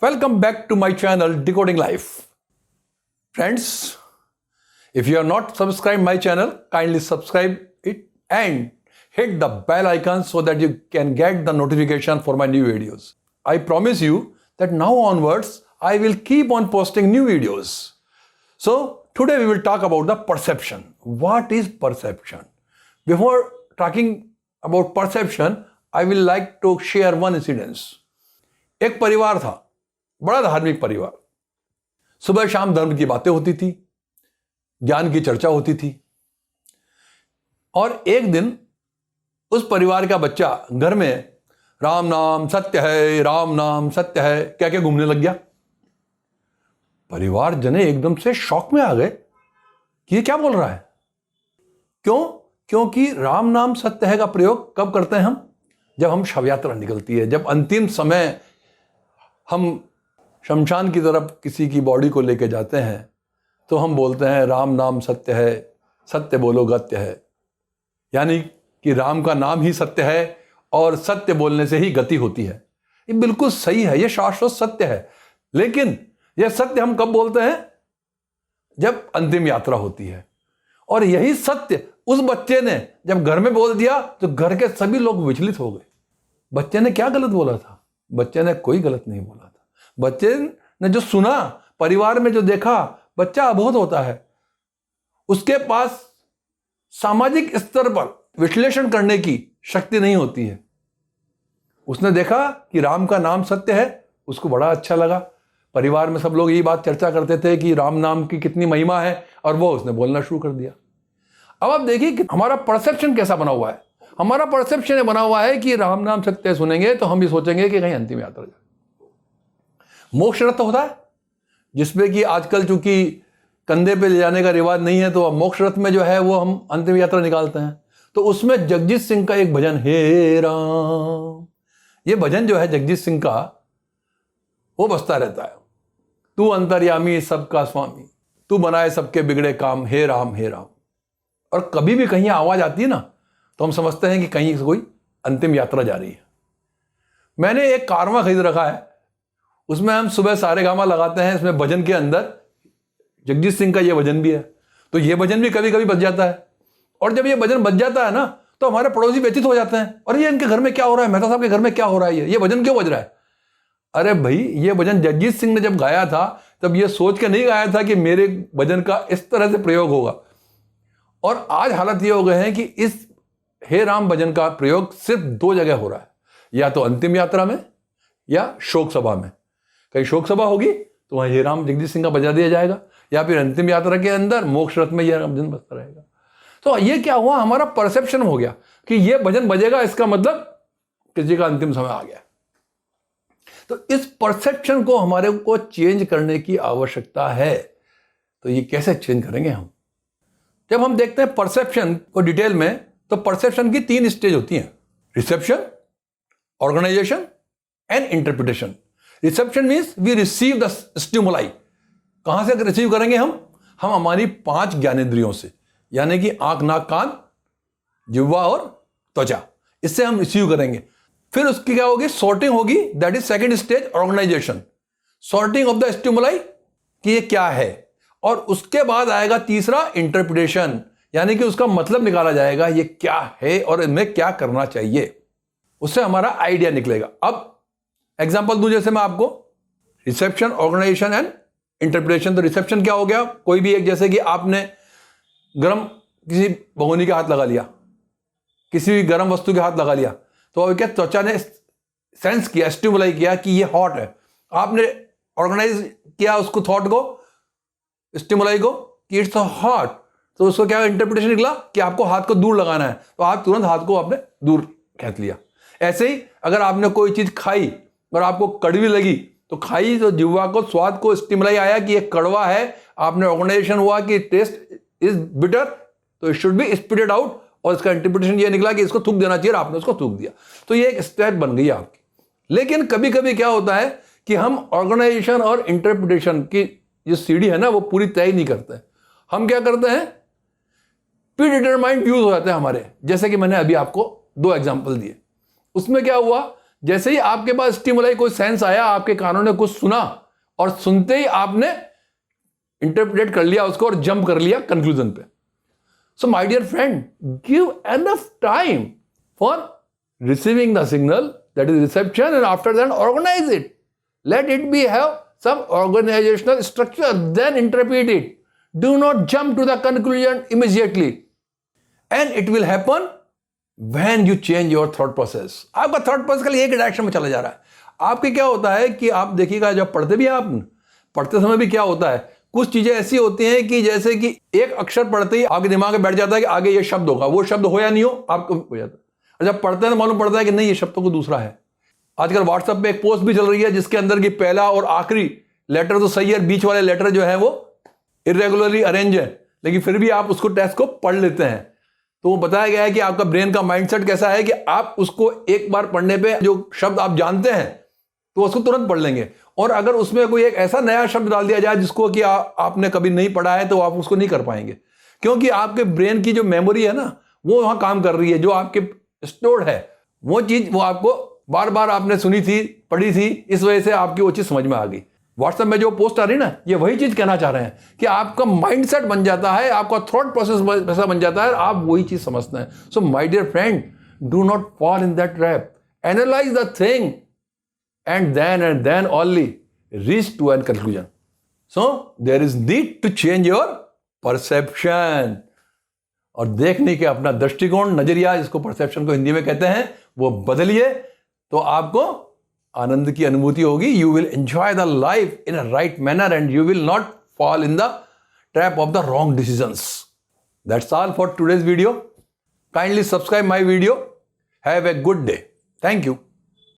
Welcome back to my channel Decoding Life. Friends, if you are not subscribed my channel, kindly subscribe it and hit the bell icon so that you can get the notification for my new videos. I promise you that now onwards I will keep on posting new videos. So today we will talk about the perception. What is perception? Before talking about perception, I will like to share one incident. एक परिवार था, बड़ा धार्मिक परिवार। सुबह शाम धर्म की बातें होती थी, ज्ञान की चर्चा होती थी। और एक दिन उस परिवार का बच्चा घर में राम नाम सत्य है, राम नाम सत्य है कह के घूमने लग गया। परिवार जने एकदम से शॉक में आ गए कि ये क्या बोल रहा है। क्यों? क्योंकि राम नाम सत्य है का प्रयोग कब करते हैं हम? जब हम शव यात्रा निकलती है, जब अंतिम समय हम शमशान की तरफ किसी की बॉडी को लेके जाते हैं तो हम बोलते हैं राम नाम सत्य है, सत्य बोलो गत्य है। यानी कि राम का नाम ही सत्य है और सत्य बोलने से ही गति होती है। ये बिल्कुल सही है, ये शाश्वत सत्य है। लेकिन यह सत्य हम कब बोलते हैं? जब अंतिम यात्रा होती है। और यही सत्य उस बच्चे ने जब घर में बोल दिया तो घर के सभी लोग विचलित हो गए। बच्चे ने क्या गलत बोला था? बच्चे ने कोई गलत नहीं बोला था। बच्चे ने जो सुना, परिवार में जो देखा, बच्चा अबोध होता है। उसके पास सामाजिक स्तर पर विश्लेषण करने की शक्ति नहीं होती है। उसने देखा कि राम का नाम सत्य है, उसको बड़ा अच्छा लगा। परिवार में सब लोग यही बात चर्चा करते थे कि राम नाम की कितनी महिमा है, और वो उसने बोलना शुरू कर दिया। अब आप देखिए कि हमारा परसेप्शन कैसा बना हुआ है। हमारा परसेप्शन ये बना हुआ है कि राम नाम सत्य सुनेंगे तो हम भी सोचेंगे कि कहीं अंतिम यात्रा जाए। मोक्ष रथ होता है जिसमें कि आजकल चूंकि कंधे पे ले जाने का रिवाज नहीं है, तो मोक्ष रथ में जो है वो हम अंतिम यात्रा निकालते हैं। तो उसमें जगजीत सिंह का एक भजन, हे राम, ये भजन जो है जगजीत सिंह का, वो बजता रहता है। तू अंतर्यामी सबका स्वामी, तू बनाए सबके बिगड़े काम, हे राम हे राम। और कभी भी कहीं आवाज आती है ना तो हम समझते हैं कि कहीं कोई अंतिम यात्रा जा रही है। मैंने एक कारवा खरीद रखा है, उसमें हम सुबह सारे गामा लगाते हैं। इसमें भजन के अंदर जगजीत सिंह का ये भजन भी है, तो ये भजन भी कभी कभी बज जाता है। और जब ये भजन बज जाता है ना तो हमारे पड़ोसी व्यथित हो जाते हैं, और ये इनके घर में क्या हो रहा है, मेहता साहब के घर में क्या हो रहा है, ये भजन क्यों बज रहा है? अरे भाई, ये भजन जगजीत सिंह ने जब गाया था तब ये सोच के नहीं गाया था कि मेरे भजन का इस तरह से प्रयोग होगा। और आज हालत ये हो गए हैं कि इस हे राम भजन का प्रयोग सिर्फ दो जगह हो रहा है, या तो अंतिम यात्रा में या शोक सभा में। कहीं शोक सभा होगी तो वहां हे राम जगजीत सिंह का बजा दिया जाएगा, या फिर अंतिम यात्रा के अंदर मोक्ष रथ में यह भजन बजता रहेगा। तो ये क्या हुआ, हमारा परसेप्शन हो गया कि यह भजन बजेगा, इसका मतलब किसी का अंतिम समय आ गया। तो इस परसेप्शन को हमारे को चेंज करने की आवश्यकता है। तो ये कैसे चेंज करेंगे हम? जब हम देखते हैं परसेप्शन को डिटेल में, तो परसेप्शन की 3 स्टेज होती हैं: reception, organisation and interpretation. Reception means we receive the stimuli. कहां से रिसीव करेंगे हम हमारी 5 ज्ञानेंद्रियों से, यानी कि आंख, नाक, कान, जिह्वा और त्वचा। इससे हम रिसीव करेंगे। फिर उसकी क्या होगी? सॉर्टिंग होगी। That is second stage, organisation. Sorting of the stimuli कि ये क्या है। और उसके बाद आएगा तीसरा, इंटरप्रिटेशन, यानी कि उसका मतलब निकाला जाएगा ये क्या है और इनमें क्या करना चाहिए। उससे हमारा आइडिया निकलेगा। अब एग्जाम्पल दूं जैसे मैं आपको, रिसेप्शन, ऑर्गेनाइजेशन एंड इंटरप्रिटेशन। तो रिसेप्शन क्या हो गया? कोई भी एक, जैसे कि आपने गर्म किसी भगोनी के हाथ लगा लिया, किसी भी गर्म वस्तु के हाथ लगा लिया, तो अब क्या, त्वचा ने सेंस किया, स्टिमुलाई किया कि ये हॉट है। आपने ऑर्गेनाइज किया उसको, थॉट को, स्टिमुलाई को, कि इट्स हॉट। तो उसको क्या इंटरप्रिटेशन निकला कि आपको हाथ को दूर लगाना है, तो आप तुरंत हाथ को आपने दूर खींच लिया। ऐसे ही अगर आपने कोई चीज खाई और आपको कड़वी लगी, तो खाई तो जिह्वा को, स्वाद को स्टिमुलाई आया कि ये कड़वा है। आपने ऑर्गेनाइजेशन हुआ कि टेस्ट इज बिटर, तो इट शुड बी स्पिटेड आउट। और इसका इंटरप्रिटेशन ये निकला कि इसको थूक देना चाहिए, आपने उसको थूक दिया। तो ये एक स्टेप बन गई आपकी। लेकिन कभी कभी क्या होता है कि हम ऑर्गेनाइजेशन और इंटरप्रिटेशन की जो सीढ़ी है ना, वो पूरी तय नहीं करते। हम क्या करते हैं, प्रीडिटरमाइंड व्यूज हो जाते हैं हमारे। जैसे कि मैंने अभी आपको 2 एग्जाम्पल दिए। उसमें क्या हुआ जैसे ही आपके पास स्टिमुलाई, कोई सेंस आया, आपके कानों ने कुछ सुना और सुनते ही आपने इंटरप्रेट कर लिया उसको और जंप कर लिया कंक्लूजन पे. So my dear friend, give enough time for receiving the signal, that is reception, and after that organise it. Let it be have some organizational structure, then interpret it. Do not jump to the conclusion immediately. And it will happen when you change your thought process. आपका thought process खाली एक direction में चला जा रहा है. आपके क्या होता है कि आप देखिएगा, जब पढ़ते भी आप, पढ़ते समय भी क्या होता है, कुछ चीजें ऐसी होती हैं कि जैसे कि एक अक्षर पढ़ते ही आपके दिमाग में बैठ जाता है कि आगे ये शब्द होगा, वो शब्द हो या नहीं हो आपको हो जाता है. और जब पढ़ते हैं तो मालूम पड़ता है कि नहीं, ये शब्द तो दूसरा है. आजकल व्हाट्सएप पे एक पोस्ट भी चल रही है जिसके अंदर की पहला और आखिरी लेटर तो सही है, बीच वाले लेटर जो है वो इरेगुलरली अरेंज है, लेकिन फिर भी आप उसको टेक्स्ट को पढ़ लेते हैं. तो वो बताया गया है कि आपका ब्रेन का माइंडसेट कैसा है कि आप उसको एक बार पढ़ने पे जो शब्द आप जानते हैं तो उसको तुरंत पढ़ लेंगे, और अगर उसमें कोई एक ऐसा नया शब्द डाल दिया जाए जिसको कि आपने कभी नहीं पढ़ा है तो आप उसको नहीं कर पाएंगे, क्योंकि आपके ब्रेन की जो मेमोरी है ना, वो वहां काम कर रही है. जो आपके स्टोर्ड है वो चीज, वो आपको बार बार आपने सुनी थी, पढ़ी थी, इस वजह से आपकी वो चीज समझ में आ गई. व्हाट्सएप में जो पोस्ट आ रही ना, ये वही चीज कहना चाह रहे हैं कि आपका माइंडसेट बन जाता है, आपका थॉट प्रोसेस वैसा बन जाता है, आप वही चीज समझते हैं. So my dear friend, do not fall in that trap. Analyse the thing and then only reach to a conclusion. So there is need to change your perception. और देखने के अपना दृष्टिकोण, नजरिया, जिसको परसेप्शन को हिंदी में कहते हैं, वो बदलिए तो आपको आनंद की अनुभूति होगी. You will enjoy the life in a right manner and you will not fall in the trap of the wrong decisions. That's all for today's video. Kindly subscribe my video. Have a good day. Thank you.